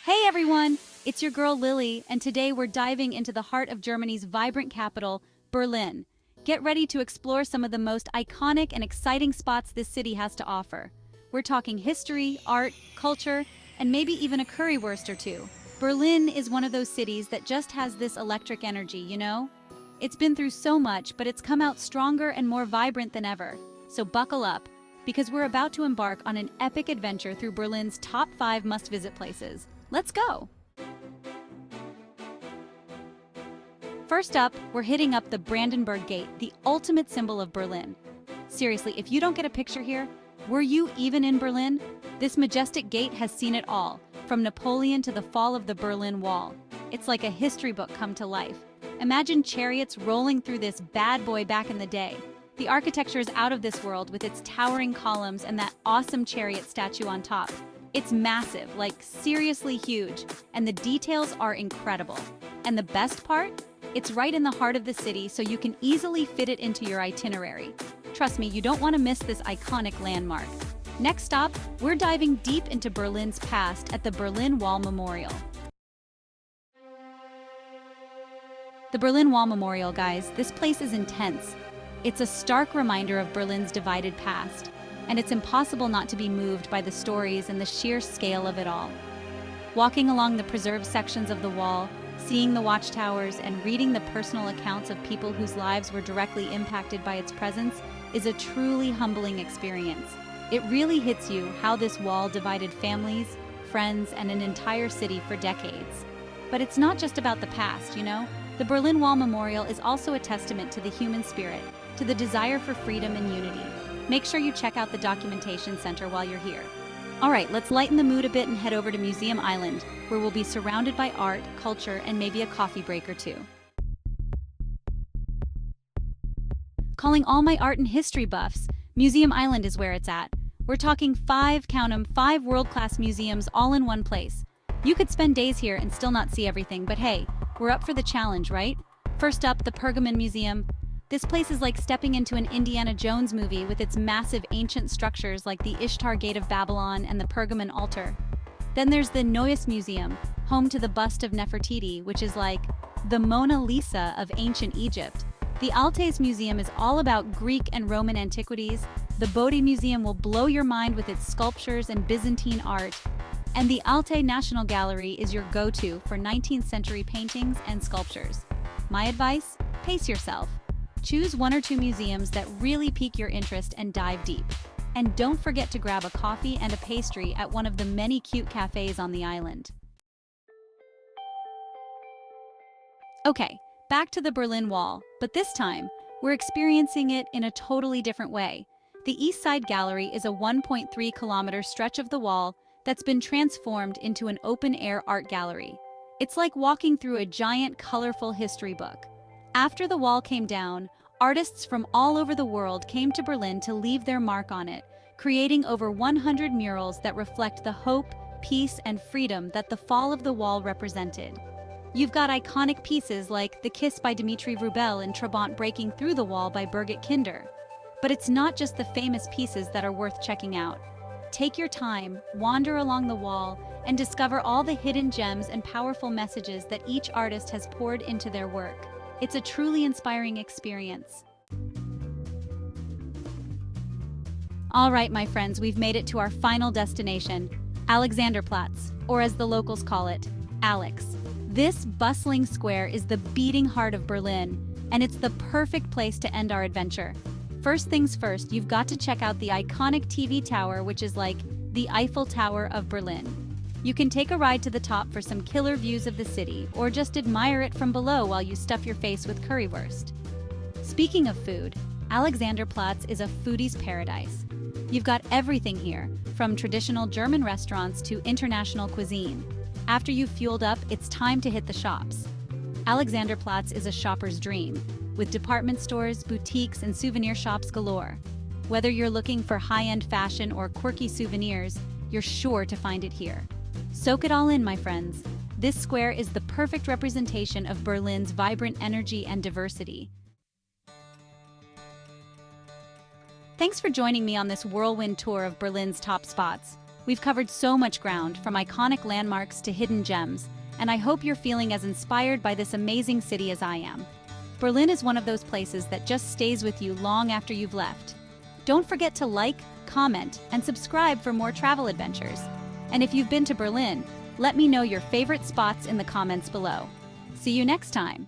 Hey everyone, it's your girl Lily, and today we're diving into the heart of Germany's vibrant capital, Berlin. Get ready to explore some of the most iconic and exciting spots this city has to offer. We're talking history, art, culture, and maybe even a currywurst or two. Berlin is one of those cities that just has this electric energy, you know? It's been through so much, but it's come out stronger and more vibrant than ever. So buckle up, because we're about to embark on an epic adventure through Berlin's top 5 must-visit places. Let's go! First up, we're hitting up the Brandenburg Gate, the ultimate symbol of Berlin. Seriously, if you don't get a picture here, were you even in Berlin? This majestic gate has seen it all, from Napoleon to the fall of the Berlin Wall. It's like a history book come to life. Imagine chariots rolling through this bad boy back in the day. The architecture is out of this world with its towering columns and that awesome chariot statue on top. It's massive, like seriously huge, and the details are incredible. And the best part? It's right in the heart of the city, so you can easily fit it into your itinerary. Trust me, you don't want to miss this iconic landmark. Next stop, we're diving deep into Berlin's past at the Berlin Wall Memorial. The Berlin Wall Memorial, guys, this place is intense. It's a stark reminder of Berlin's divided past, and it's impossible not to be moved by the stories and the sheer scale of it all. Walking along the preserved sections of the wall, seeing the watchtowers, and reading the personal accounts of people whose lives were directly impacted by its presence is a truly humbling experience. It really hits you how this wall divided families, friends, and an entire city for decades. But it's not just about the past, you know? The Berlin Wall Memorial is also a testament to the human spirit, to the desire for freedom and unity. Make sure you check out the documentation center while you're here. All right, let's lighten the mood a bit and head over to Museum Island, where we'll be surrounded by art, culture, and maybe a coffee break or two. Calling all my art and history buffs, Museum Island is where it's at. We're talking 5, count 'em, 5 world-class museums all in one place. You could spend days here and still not see everything, but hey, we're up for the challenge, right? First up, the Pergamon Museum. This place is like stepping into an Indiana Jones movie with its massive ancient structures like the Ishtar Gate of Babylon and the Pergamon altar. Then there's the Neues Museum, home to the bust of Nefertiti, which is like the Mona Lisa of ancient Egypt. The Altes Museum is all about Greek and Roman antiquities. The Bode Museum will blow your mind with its sculptures and Byzantine art. And the Alte National Gallery is your go-to for 19th century paintings and sculptures. My advice? Pace yourself. Choose 1 or 2 museums that really pique your interest and dive deep. And don't forget to grab a coffee and a pastry at one of the many cute cafes on the island. Okay, back to the Berlin Wall, but this time, we're experiencing it in a totally different way. The East Side Gallery is a 1.3-kilometer stretch of the wall that's been transformed into an open-air art gallery. It's like walking through a giant, colorful history book. After the wall came down, artists from all over the world came to Berlin to leave their mark on it, creating over 100 murals that reflect the hope, peace, and freedom that the fall of the wall represented. You've got iconic pieces like The Kiss by Dimitri Vrubel and Trabant Breaking Through the Wall by Birgit Kinder. But it's not just the famous pieces that are worth checking out. Take your time, wander along the wall, and discover all the hidden gems and powerful messages that each artist has poured into their work. It's a truly inspiring experience. All right, my friends, we've made it to our final destination, Alexanderplatz, or as the locals call it, Alex. This bustling square is the beating heart of Berlin, and it's the perfect place to end our adventure. First things first, you've got to check out the iconic TV tower, which is like the Eiffel Tower of Berlin. You can take a ride to the top for some killer views of the city, or just admire it from below while you stuff your face with currywurst. Speaking of food, Alexanderplatz is a foodie's paradise. You've got everything here, from traditional German restaurants to international cuisine. After you've fueled up, it's time to hit the shops. Alexanderplatz is a shopper's dream, with department stores, boutiques, and souvenir shops galore. Whether you're looking for high-end fashion or quirky souvenirs, you're sure to find it here. Soak it all in, my friends. This square is the perfect representation of Berlin's vibrant energy and diversity. Thanks for joining me on this whirlwind tour of Berlin's top spots. We've covered so much ground, from iconic landmarks to hidden gems, and I hope you're feeling as inspired by this amazing city as I am. Berlin is one of those places that just stays with you long after you've left. Don't forget to like, comment, and subscribe for more travel adventures. And if you've been to Berlin, let me know your favorite spots in the comments below. See you next time!